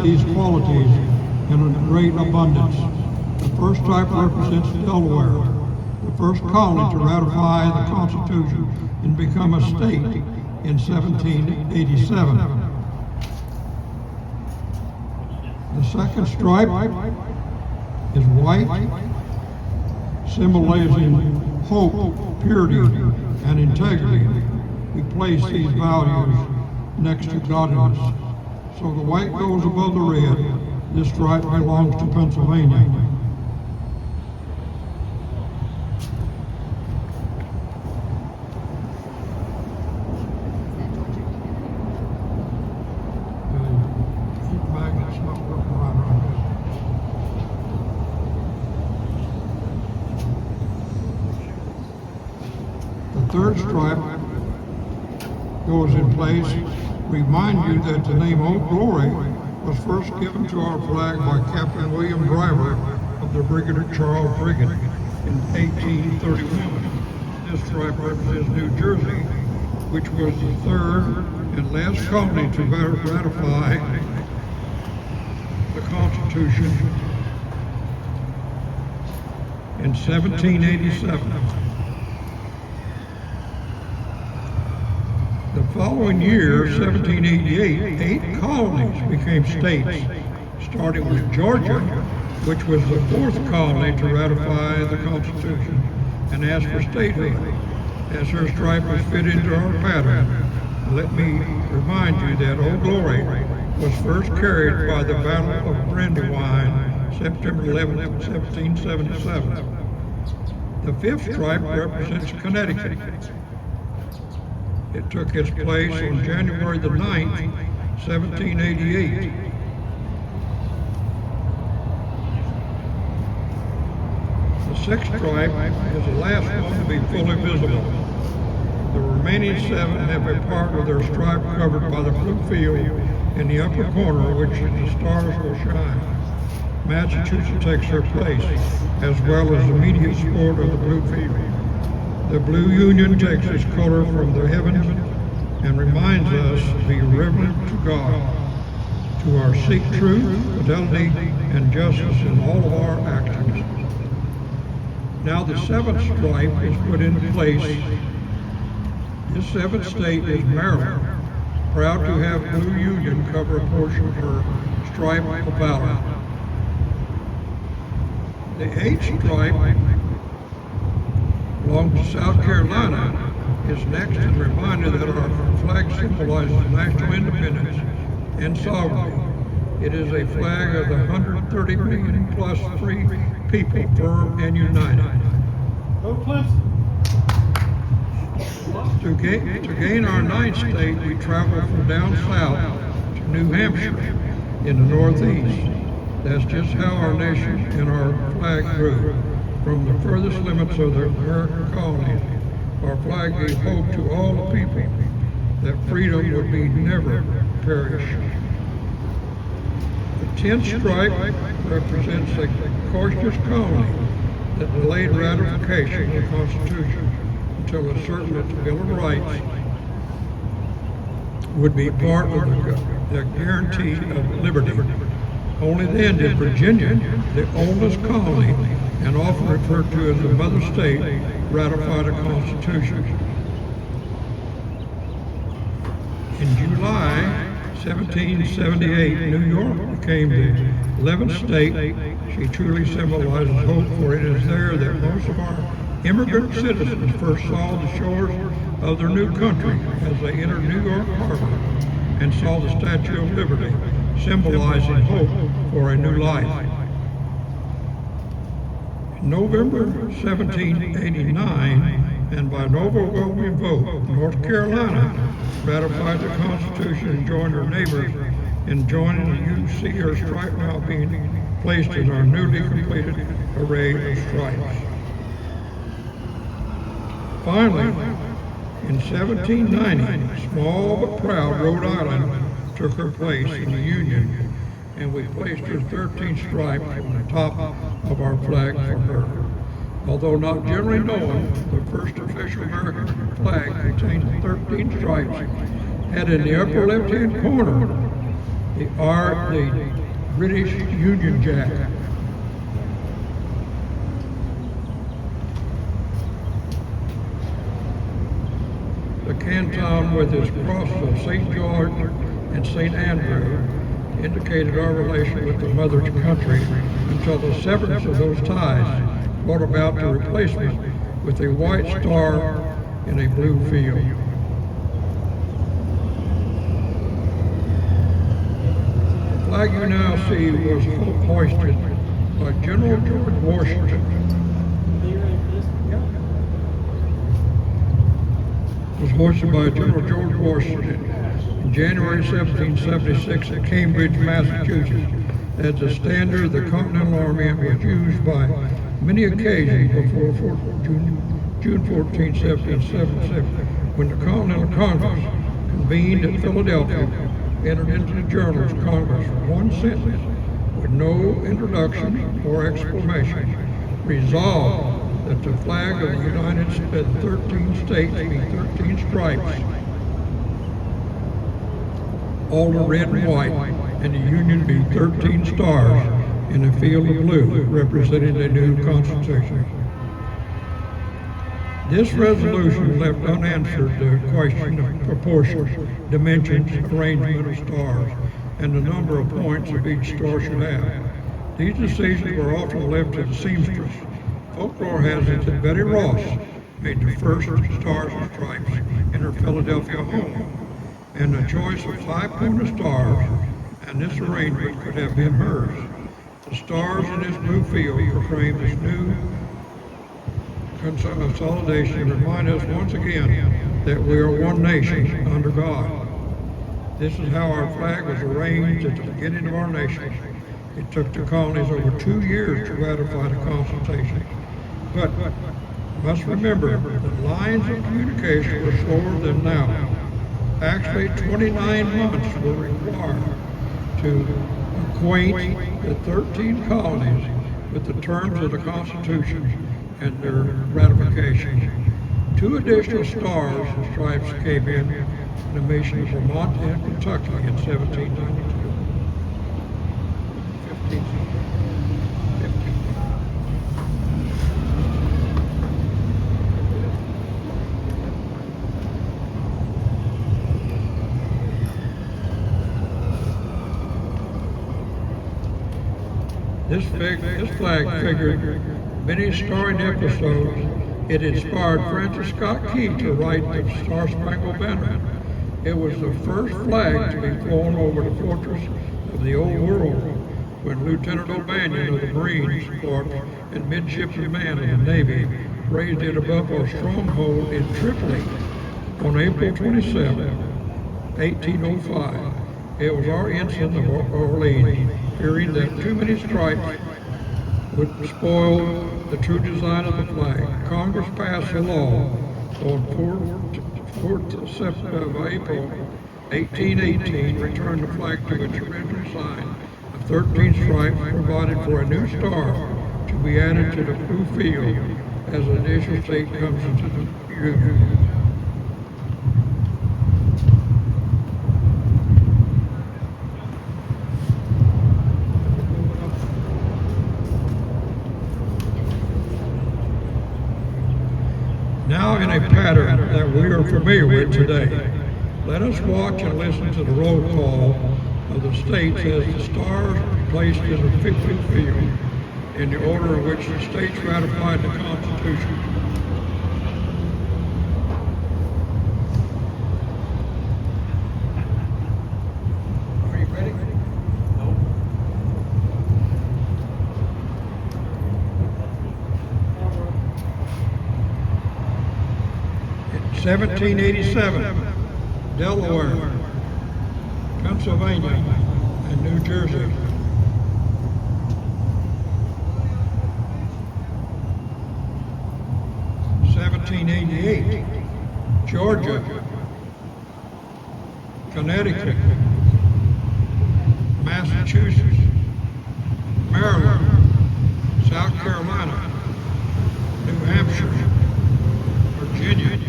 these qualities in great abundance. The first stripe represents Delaware, the first colony to ratify the Constitution and become a state in 1787. The second stripe is white, symbolizing hope, purity, and integrity. We place these values next to godliness. So the white goes above the red. This stripe belongs to Pennsylvania. The third stripe goes in place. Remind you that the name Old Glory was first given to our flag by Captain William Driver of the Brigadier Charles Brigade in 1831. This stripe represents New Jersey, which was the third and last colony to ratify the Constitution in 1787. The following year, 1788, 8 colonies became states, starting with Georgia, which was the 4th colony to ratify the Constitution and ask for statehood. As her stripe was fit into our pattern, let me remind you that Old Glory was first carried by the Battle of Brandywine, September 11, 1777. The 5th stripe represents Connecticut. It took its place on January the 9th, 1788. The 6th stripe is the last one to be fully visible. The remaining 7 have a part of their stripe covered by the blue field in the upper corner, which the stars will shine. Massachusetts takes their place, as well as the immediate sport of the blue field. The blue union takes its color from the heavens and reminds us to be reverent to God, to our seek truth, fidelity, and justice in all of our actions. Now the 7th stripe is put into place. This 7th state is Maryland, proud to have blue union cover a portion of her stripe of valor. The 8th stripe belongs to South Carolina, is next and reminder that our flag symbolizes national independence and sovereignty. It is a flag of the 130 million plus free people, firm and united. Go Clemson! To gain our 9th state, we travel from down south to New Hampshire in the northeast. That's just how our nation and our flag grew. From the furthest limits of the American colonies, our flag gave hope to all the people that freedom would be never perish. The 10th stripe represents a cautious colony that delayed ratification of the Constitution until it's certain that the Bill of Rights would be part of the guarantee of liberty. Only then did Virginia, the oldest colony, and often referred to as the mother state, ratify the Constitution. In July 1778, New York became the 11th state. She truly symbolizes hope, for it is there that most of our immigrant citizens first saw the shores of their new country as they entered New York Harbor and saw the Statue of Liberty, symbolizing hope for a new life. In November 1789, and by an overwhelming vote, North Carolina ratified the Constitution and joined her neighbors in joining the UC, her stripe now being placed in our newly completed array of stripes. Finally, in 1790, small but proud Rhode Island took her place in the Union, and we placed her 13th stripe on the top of our flag for her. Although not generally known, the first official American flag contains 13 stripes, had in the upper left-hand corner the British Union Jack. The canton with its crosses of St. George and St. Andrew indicated our relation with the mother country until the severance of those ties brought about the replacement with a white star in a blue field. The flag you now see was hoisted by General George Washington. Was hoisted by General George Washington in January 1776 at Cambridge, Massachusetts, as the standard of the Continental Army, and was used by many occasions before June 14, 1777, when the Continental Congress convened at Philadelphia, entered into the Journals Congress one sentence with no introduction or explanation, resolved that the flag of the United States, 13 states be 13 stripes, all are red and white, and the Union be 13 stars in a field of blue, representing the new Constitution. This resolution left unanswered the question of proportions, dimensions, arrangement of stars, and the number of points of each star should have. These decisions were often left to the seamstress. Folklore has it that Betty Ross made the first Stars and Stripes in her Philadelphia home, and the choice of 5-pointed stars and this arrangement could have been hers. The stars in this blue field proclaim this new consolidation, remind us once again that we are one nation under God. This is how our flag was arranged at the beginning of our nation. It took the colonies over 2 years to ratify the Constitution. But must remember that lines of communication were slower than now. Actually, 29 months were required to acquaint the 13 colonies with the terms of the Constitution and their ratification. 2 additional stars and stripes came in the nation of Vermont and Kentucky in 1792. This flag figured many storied episodes. It inspired Francis Scott Key to write the Star-Spangled Banner. It was the first flag to be flown over the fortress of the Old World when Lieutenant O'Banion of the Marines Corps and midshipman man of the Navy raised it above our stronghold in Tripoli on April 27, 1805. It was our ensign of Orleans, fearing that too many stripes would spoil the true design of the flag. Congress passed a law on 4th of April 1818, returned the flag to its original design of 13 stripes, provided for a new star to be added to the blue field as an additional state comes into the Union. Now in a pattern that we are familiar with today, let us watch and listen to the roll call of the states as the stars are placed in the blue field in the order in which the states ratified the Constitution. Are you ready? No. 1787, Delaware, Pennsylvania, and New Jersey. 1788, Georgia, Connecticut, Massachusetts, Maryland, South Carolina, New Hampshire, Virginia,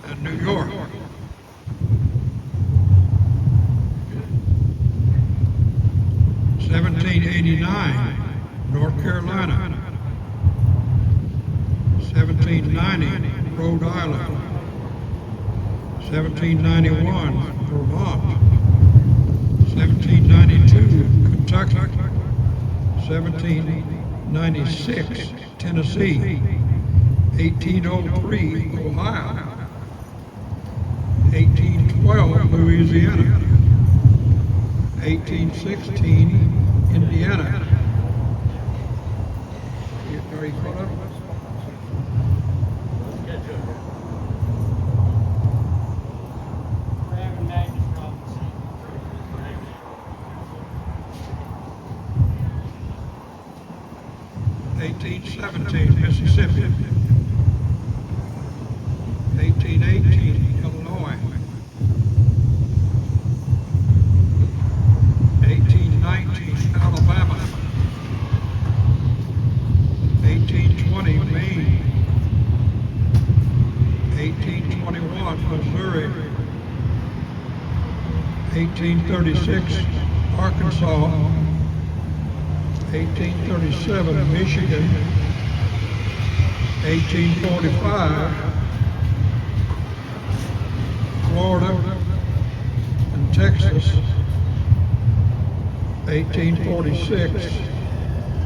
and New York. North Carolina. 1790, Rhode Island. 1791, Vermont. 1792, Kentucky. 1796, Tennessee. 1803, Ohio. 1812, Louisiana. 1816, Indiana. Are you caught up? 1817, Mississippi. 1818, Illinois. 1819, Alabama. 1820, Maine. 1821, Missouri. 1836, Arkansas. 1837, Michigan. 1845, Florida and Texas. 1846,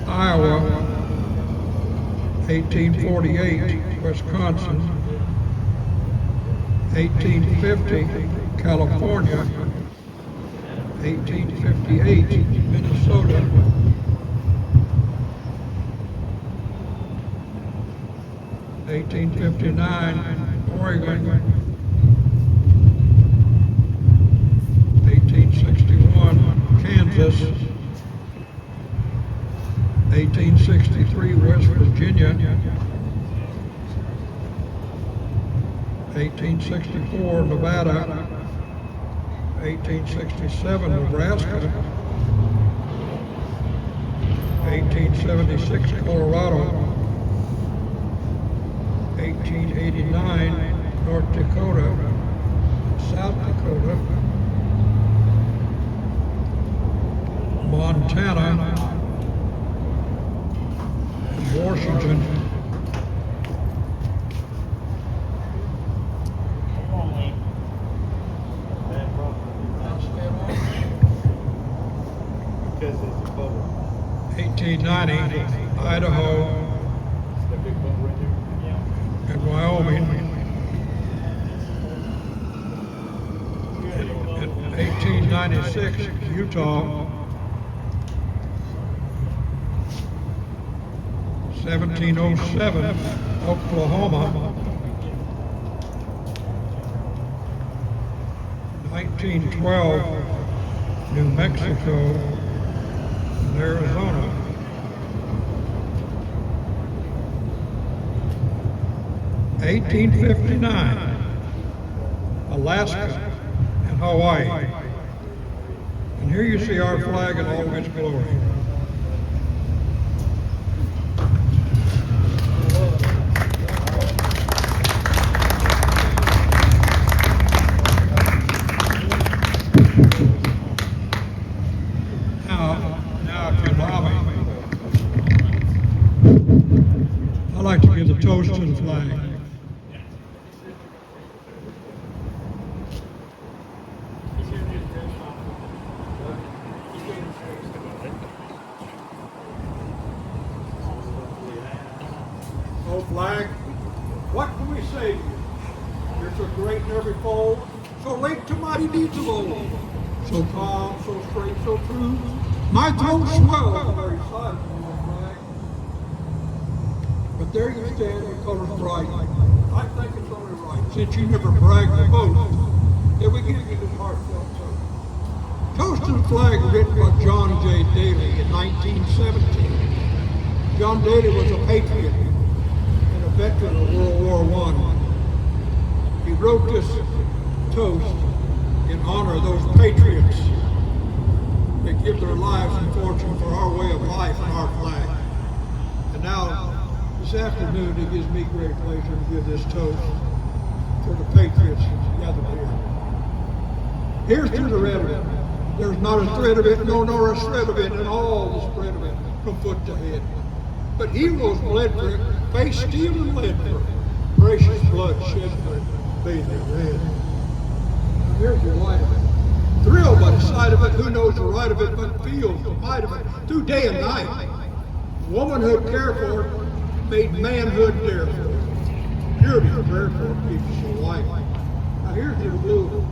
Iowa. 1848, Wisconsin. 1850, California. 1858, Minnesota. 1859, Oregon. 1861, Kansas. 1863, West Virginia. 1864, Nevada. 1867, Nebraska. 1876, Colorado. 1889, North Dakota, South Dakota, Montana, and Washington. Because it's a bubble. 1890, Idaho, That big bubble right there. and Wyoming. In 1896, Utah. 1707, Oklahoma. 1912, New Mexico and Arizona. 1859, Alaska and Hawaii. And here you see our flag in all its glory. Now, if you allow me, I'd like to give the toast to the flag. Oh, flag, what can we say to you? You're so great in every fold, so late to mighty deeds of old. So calm, so straight, so true. My throat swells at the very sight of your flag. But there you stand, your colors bright. I think it's only right, since you never bragged or boast, that we give you this heartfelt toast. Toast to the flag written by John J. Daly in 1917. John Daly was a patriot and a veteran of World War I. He wrote this toast in honor of those patriots that give their lives and fortune for our way of life and our flag. And now, this afternoon, it gives me great pleasure to give this toast for the patriots gathered here. Here's to the red one. There's not a thread of it, no, nor a shred of it, and all the spread of it from foot to head. But heroes bled for it, face steel and lead for it, precious blood shed for it, bathed in red. Now here's your light of it. Thrilled by the sight of it, who knows the right of it, but feels the might of it through day and night. Womanhood care for it, made manhood dare for it. Purity prayer for it keeps us alive. Now here's your blue.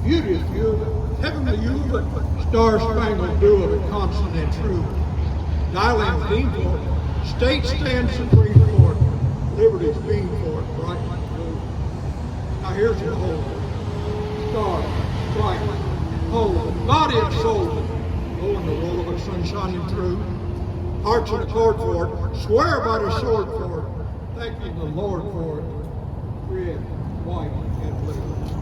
Beauty is you, heavenly you, but star-spangled blue of it, constant and true. Dialing theme for it, state stands supreme for it, liberty's beam for it, bright like blue. Now here's your whole. Star, bright, whole, body and soul, oh, and the roll of it, sun shining through. Hearts in accord for it, swear by the sword for it, thanking the Lord for it, red, white, and blue.